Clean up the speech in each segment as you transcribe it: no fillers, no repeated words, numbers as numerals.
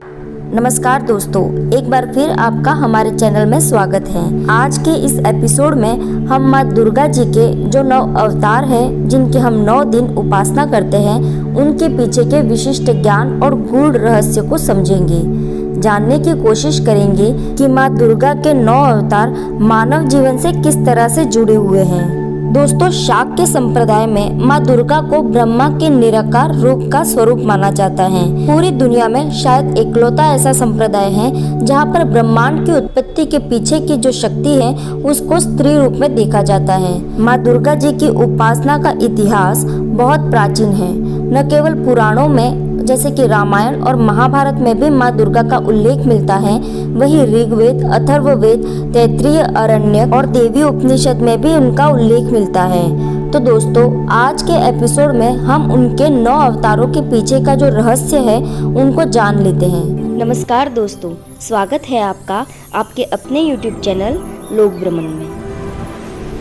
नमस्कार दोस्तों, एक बार फिर आपका हमारे चैनल में स्वागत है। आज के इस एपिसोड में हम माँ दुर्गा जी के जो 9 अवतार हैं, जिनके हम 9 दिन उपासना करते हैं, उनके पीछे के विशिष्ट ज्ञान और गूढ़ रहस्य को समझेंगे। जानने की कोशिश करेंगे कि माँ दुर्गा के 9 अवतार मानव जीवन से किस तरह से जुड़े हुए हैं। दोस्तों, शाक्य संप्रदाय में माँ दुर्गा को ब्रह्मा के निराकार रूप का स्वरूप माना जाता है। पूरी दुनिया में शायद इकलौता ऐसा संप्रदाय है जहाँ पर ब्रह्मांड की उत्पत्ति के पीछे की जो शक्ति है उसको स्त्री रूप में देखा जाता है। माँ दुर्गा जी की उपासना का इतिहास बहुत प्राचीन है। न केवल पुराणों में जैसे कि रामायण और महाभारत में भी माँ दुर्गा का उल्लेख मिलता है, वहीं ऋग्वेद, अथर्ववेद, तैत्तिरीय अरण्यक और देवी उपनिषद में भी उनका उल्लेख मिलता है। तो दोस्तों, आज के एपिसोड में हम उनके 9 अवतारों के पीछे का जो रहस्य है उनको जान लेते हैं। नमस्कार दोस्तों, स्वागत है आपका आपके अपने YouTube चैनल लोक ब्रह्मन में।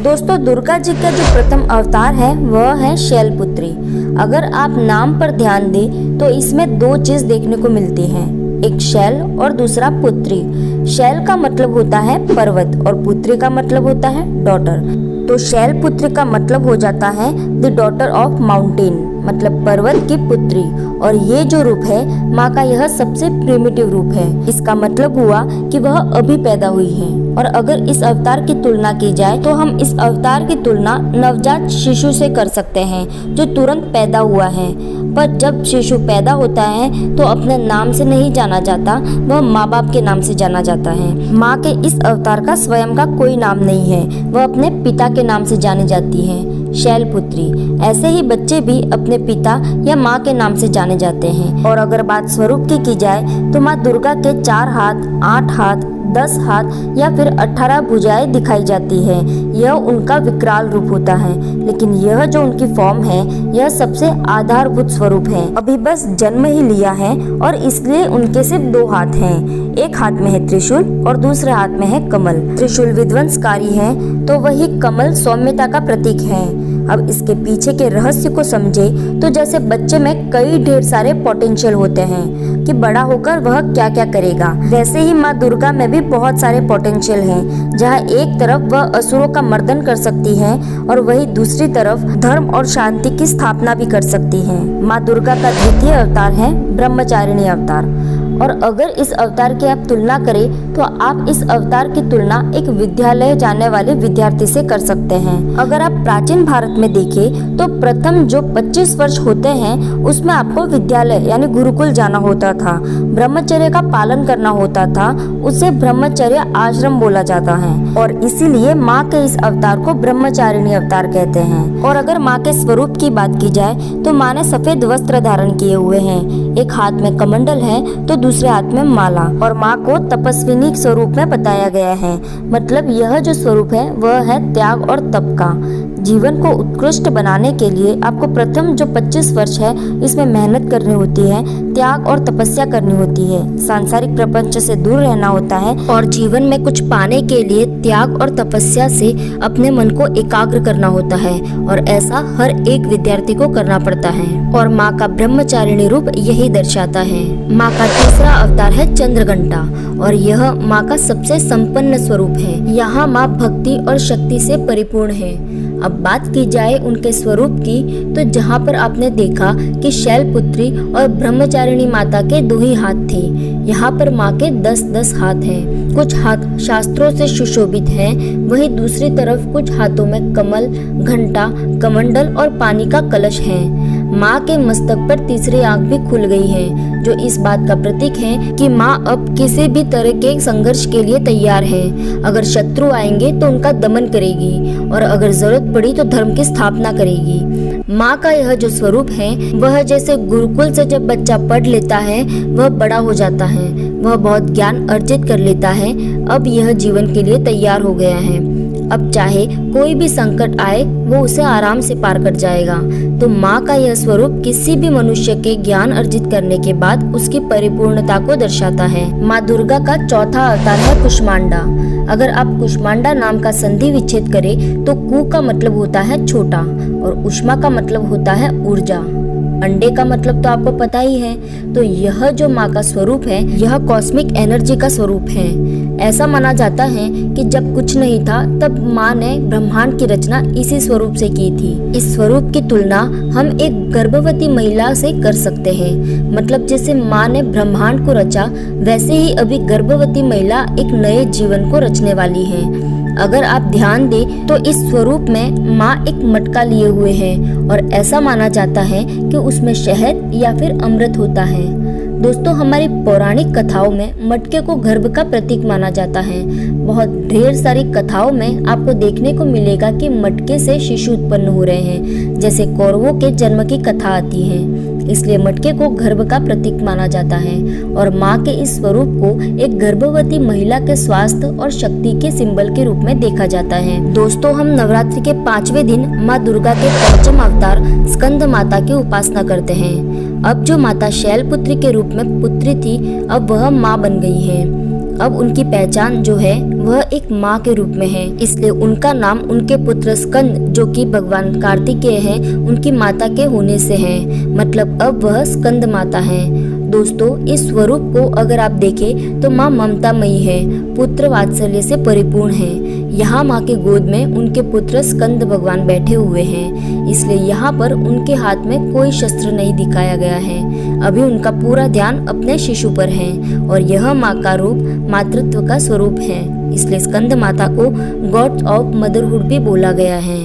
दोस्तों, दुर्गा जी का जो प्रथम अवतार है वह है शैलपुत्री। अगर आप नाम पर ध्यान दें तो इसमें 2 चीज देखने को मिलती हैं, एक शैल और दूसरा पुत्री। शैल का मतलब होता है पर्वत और पुत्री का मतलब होता है डॉटर। तो शैलपुत्री का मतलब हो जाता है द डॉटर ऑफ माउंटेन, मतलब पर्वत की पुत्री। और ये जो रूप है माँ का, यह सबसे प्रिमिटिव रूप है। इसका मतलब हुआ कि वह अभी पैदा हुई है। और अगर इस अवतार की तुलना की जाए तो हम इस अवतार की तुलना नवजात शिशु से कर सकते हैं जो तुरंत पैदा हुआ है। पर जब शिशु पैदा होता है तो अपने नाम से नहीं जाना जाता, वह माँ बाप के नाम से जाना जाता है। माँ के इस अवतार का स्वयं का कोई नाम नहीं है, वह अपने पिता के नाम से जानी जाती है, शैलपुत्री। ऐसे ही बच्चे भी अपने पिता या माँ के नाम से जाने जाते हैं। और अगर बात स्वरूप की जाए तो माँ दुर्गा के 4 हाथ, 8 हाथ, 10 हाथ या फिर 18 भुजाएं दिखाई जाती है। यह उनका विकराल रूप होता है, लेकिन यह जो उनकी फॉर्म है यह सबसे आधारभूत स्वरूप है। अभी बस जन्म ही लिया है और इसलिए उनके सिर्फ 2 हाथ हैं। एक हाथ में है त्रिशूल और दूसरे हाथ में है कमल। त्रिशूल विध्वंसकारी है तो वही कमल सौम्यता का प्रतीक है। अब इसके पीछे के रहस्य को समझे तो जैसे बच्चे में कई ढेर सारे पोटेंशियल होते हैं कि बड़ा होकर वह क्या क्या करेगा, वैसे ही माँ दुर्गा में भी बहुत सारे पोटेंशियल हैं। जहाँ एक तरफ वह असुरों का मर्दन कर सकती है और वही दूसरी तरफ धर्म और शांति की स्थापना भी कर सकती है। माँ दुर्गा का द्वितीय अवतार है ब्रह्मचारिणी अवतार। और अगर इस अवतार की आप तुलना करें तो आप इस अवतार की तुलना एक विद्यालय जाने वाले विद्यार्थी से कर सकते हैं। अगर आप प्राचीन भारत में देखें तो प्रथम जो 25 वर्ष होते हैं उसमें आपको विद्यालय यानी गुरुकुल जाना होता था, ब्रह्मचर्य का पालन करना होता था, उसे ब्रह्मचर्य आश्रम बोला जाता है। और इसीलिए माँ के इस अवतार को ब्रह्मचारिणी अवतार कहते हैं। और अगर माँ के स्वरूप की बात की जाए तो माँ ने सफेद वस्त्र धारण किए हुए हैं, एक हाथ में कमंडल है तो दूसरे हाथ में माला। और माँ को तपस्विनी स्वरूप में बताया गया है, मतलब यह जो स्वरूप है वह है त्याग और तप का। जीवन को उत्कृष्ट बनाने के लिए आपको प्रथम जो 25 वर्ष है इसमें मेहनत करनी होती है, त्याग और तपस्या करनी होती है, सांसारिक प्रपंच से दूर रहना होता है और जीवन में कुछ पाने के लिए त्याग और तपस्या से अपने मन को एकाग्र करना होता है। और ऐसा हर एक विद्यार्थी को करना पड़ता है और माँ का ब्रह्मचारिणी रूप यही दर्शाता है। माँ का तीसरा अवतार है चंद्रघंटा और यह माँ का सबसे संपन्न स्वरूप है। यहाँ माँ भक्ति और शक्ति से परिपूर्ण है। अब बात की जाए उनके स्वरूप की तो जहाँ पर आपने देखा कि शैलपुत्री और ब्रह्मचारिणी माता के 2 ही हाथ थे, यहाँ पर माँ के 10-10 हाथ हैं। कुछ हाथ शास्त्रों से सुशोभित हैं, वहीं दूसरी तरफ कुछ हाथों में कमल, घंटा, कमंडल और पानी का कलश है। माँ के मस्तक पर तीसरी आंख भी खुल गई है, जो इस बात का प्रतीक है कि माँ अब किसी भी तरह के संघर्ष के लिए तैयार है। अगर शत्रु आएंगे तो उनका दमन करेगी और अगर जरूरत पड़ी तो धर्म की स्थापना करेगी। माँ का यह जो स्वरूप है वह जैसे गुरुकुल से जब बच्चा पढ़ लेता है वह बड़ा हो जाता है, वह बहुत ज्ञान अर्जित कर लेता है, अब यह जीवन के लिए तैयार हो गया है। अब चाहे कोई भी संकट आए वो उसे आराम से पार कर जाएगा। तो माँ का यह स्वरूप किसी भी मनुष्य के ज्ञान अर्जित करने के बाद उसकी परिपूर्णता को दर्शाता है। माँ दुर्गा का चौथा अवतार है कुष्मांडा। अगर आप कुष्मांडा नाम का संधि विच्छेद करें तो कु का मतलब होता है छोटा और उष्मा का मतलब होता है ऊर्जा। अंडे का मतलब तो आपको पता ही है। तो यह जो माँ का स्वरूप है, यह कॉस्मिक एनर्जी का स्वरूप है। ऐसा माना जाता है कि जब कुछ नहीं था तब माँ ने ब्रह्मांड की रचना इसी स्वरूप से की थी। इस स्वरूप की तुलना हम एक गर्भवती महिला से कर सकते हैं। मतलब जैसे माँ ने ब्रह्मांड को रचा, वैसे ही अभी गर्भवती महिला एक नए जीवन को रचने वाली है। अगर आप ध्यान दें तो इस स्वरूप में माँ एक मटका लिए हुए है और ऐसा माना जाता है कि उसमें शहद या फिर अमृत होता है। दोस्तों, हमारी पौराणिक कथाओं में मटके को गर्भ का प्रतीक माना जाता है। बहुत ढेर सारी कथाओं में आपको देखने को मिलेगा कि मटके से शिशु उत्पन्न हो रहे हैं, जैसे कौरवों के जन्म की कथा आती है। इसलिए मटके को गर्भ का प्रतीक माना जाता है और माँ के इस स्वरूप को एक गर्भवती महिला के स्वास्थ्य और शक्ति के सिंबल के रूप में देखा जाता है। दोस्तों, हम नवरात्रि के 5वें दिन माँ दुर्गा के पंचम अवतार स्कंद माता की उपासना करते हैं। अब जो माता शैलपुत्री के रूप में पुत्री थी, अब वह माँ बन गई है। अब उनकी पहचान जो है वह एक माँ के रूप में है, इसलिए उनका नाम उनके पुत्र स्कंद, जो कि भगवान कार्तिकेय हैं, उनकी माता के होने से है। मतलब अब वह स्कंद माता है। दोस्तों, इस स्वरूप को अगर आप देखें तो माँ ममतामयी है, पुत्र वात्सल्य से परिपूर्ण है। यहाँ माँ के गोद में उनके पुत्र स्कंद भगवान बैठे हुए हैं, इसलिए यहाँ पर उनके हाथ में कोई शस्त्र नहीं दिखाया गया है। अभी उनका पूरा ध्यान अपने शिशु पर है और यह माँ का रूप मातृत्व का स्वरूप है, इसलिए स्कंद माता को गॉड ऑफ मदरहुड भी बोला गया है।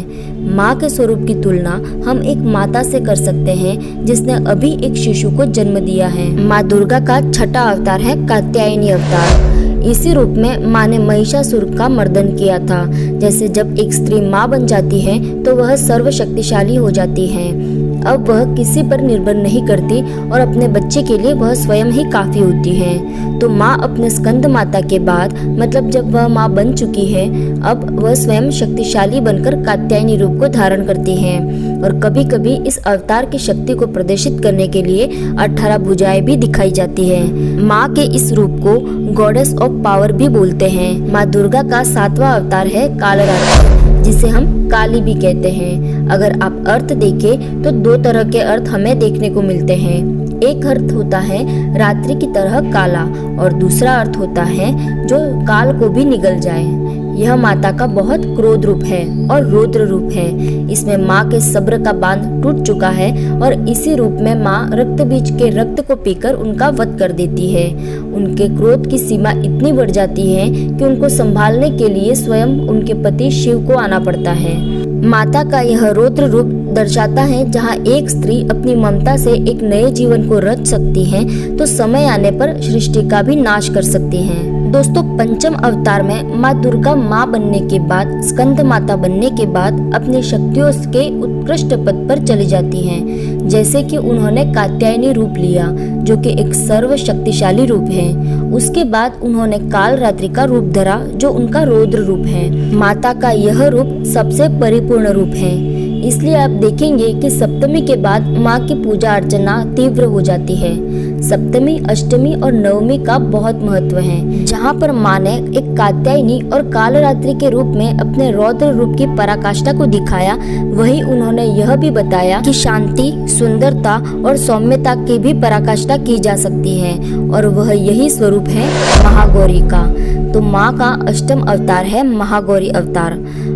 माँ के स्वरूप की तुलना हम एक माता से कर सकते हैं जिसने अभी एक शिशु को जन्म दिया है। माँ दुर्गा का छठा अवतार है कात्यायनी अवतार। इसी रूप में माँ ने महिषासुर का मर्दन किया था। जैसे जब एक स्त्री माँ बन जाती है तो वह सर्वशक्तिशाली हो जाती है। अब वह किसी पर निर्भर नहीं करती और अपने बच्चे के लिए वह स्वयं ही काफी होती है। तो माँ अपने स्कंद माता के बाद, मतलब जब वह माँ बन चुकी है, अब वह स्वयं शक्तिशाली बनकर कात्यायनी रूप को धारण करती है और कभी कभी इस अवतार की शक्ति को प्रदर्शित करने के लिए 18 भुजाएं भी दिखाई जाती है। माँ के इस रूप को गॉडेस ऑफ पावर भी बोलते हैं। माँ दुर्गा का 7वां अवतार है कालरात्रि, जिसे हम काली भी कहते हैं। अगर आप अर्थ देखें तो 2 तरह के अर्थ हमें देखने को मिलते हैं। एक अर्थ होता है रात्रि की तरह काला और दूसरा अर्थ होता है जो काल को भी निगल जाए। यह माता का बहुत क्रोध रूप है और रौद्र रूप है। इसमें माँ के सब्र का बांध टूट चुका है और इसी रूप में माँ रक्त बीज के रक्त को पीकर उनका वध कर देती है। उनके क्रोध की सीमा इतनी बढ़ जाती है कि उनको संभालने के लिए स्वयं उनके पति शिव को आना पड़ता है। माता का यह रौद्र रूप दर्शाता है जहाँ एक स्त्री अपनी ममता से एक नए जीवन को रच सकती है तो समय आने पर सृष्टि का भी नाश कर सकती है। दोस्तों, पंचम अवतार में माँ दुर्गा माँ बनने के बाद, स्कंद माता बनने के बाद अपनी शक्तियों के उत्कृष्ट पद पर चली जाती हैं। जैसे कि उन्होंने कात्यायनी रूप लिया, जो कि एक सर्वशक्तिशाली रूप है। उसके बाद उन्होंने काल रात्रि का रूप धरा, जो उनका रौद्र रूप है। माता का यह रूप सबसे परिपूर्ण रूप है। इसलिए आप देखेंगे कि सप्तमी के बाद माँ की पूजा अर्चना तीव्र हो जाती है। सप्तमी, अष्टमी और नवमी का बहुत महत्व है, जहाँ पर माँ ने एक कात्यायनी और कालरात्रि के रूप में अपने रौद्र रूप की पराकाष्ठा को दिखाया। वही उन्होंने यह भी बताया कि शांति, सुंदरता और सौम्यता की भी पराकाष्ठा की जा सकती है और वह यही स्वरूप है महागौरी का। तो माँ का अष्टम अवतार है महागौरी अवतार।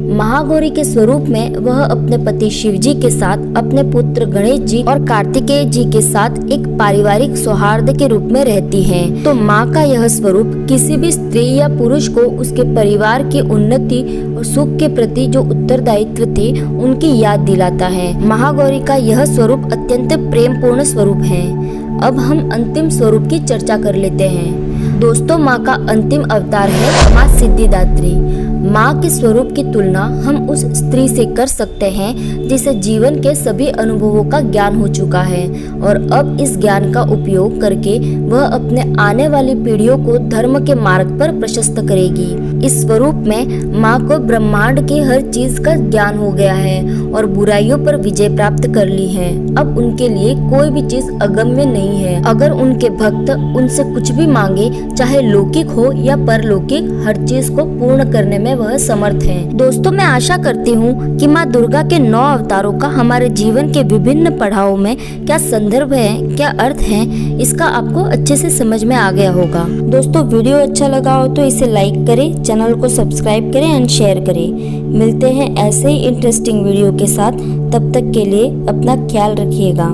महागौरी के स्वरूप में वह अपने पति शिव जी के साथ, अपने पुत्र गणेश जी और कार्तिकेय जी के साथ एक पारिवारिक सौहार्द के रूप में रहती है। तो माँ का यह स्वरूप किसी भी स्त्री या पुरुष को उसके परिवार की उन्नति और सुख के प्रति जो उत्तरदायित्व थे उनकी याद दिलाता है। महागौरी का यह स्वरूप अत्यंत प्रेमपूर्ण स्वरूप है। अब हम अंतिम स्वरूप की चर्चा कर लेते हैं। दोस्तों, माँ का अंतिम अवतार है माँ सिद्धिदात्री। माँ के स्वरूप की तुलना हम उस स्त्री से कर सकते हैं जिसे जीवन के सभी अनुभवों का ज्ञान हो चुका है और अब इस ज्ञान का उपयोग करके वह अपने आने वाली पीढ़ियों को धर्म के मार्ग पर प्रशस्त करेगी। इस स्वरूप में माँ को ब्रह्मांड की हर चीज का ज्ञान हो गया है और बुराइयों पर विजय प्राप्त कर ली है। अब उनके लिए कोई भी चीज अगम्य नहीं है। अगर उनके भक्त उनसे कुछ भी मांगे, चाहे लौकिक हो या परलौकिक, हर चीज को पूर्ण करने में वह समर्थ है। दोस्तों, मैं आशा करती हूँ कि माँ दुर्गा के 9 अवतारों का हमारे जीवन के विभिन्न पड़ावों में क्या संदर्भ है, क्या अर्थ है, इसका आपको अच्छे से समझ में आ गया होगा। दोस्तों, वीडियो अच्छा लगा हो तो इसे लाइक करें, चैनल को सब्सक्राइब करें एंड शेयर करें। मिलते हैं ऐसे ही इंटरेस्टिंग वीडियो के साथ, तब तक के लिए अपना ख्याल रखिएगा।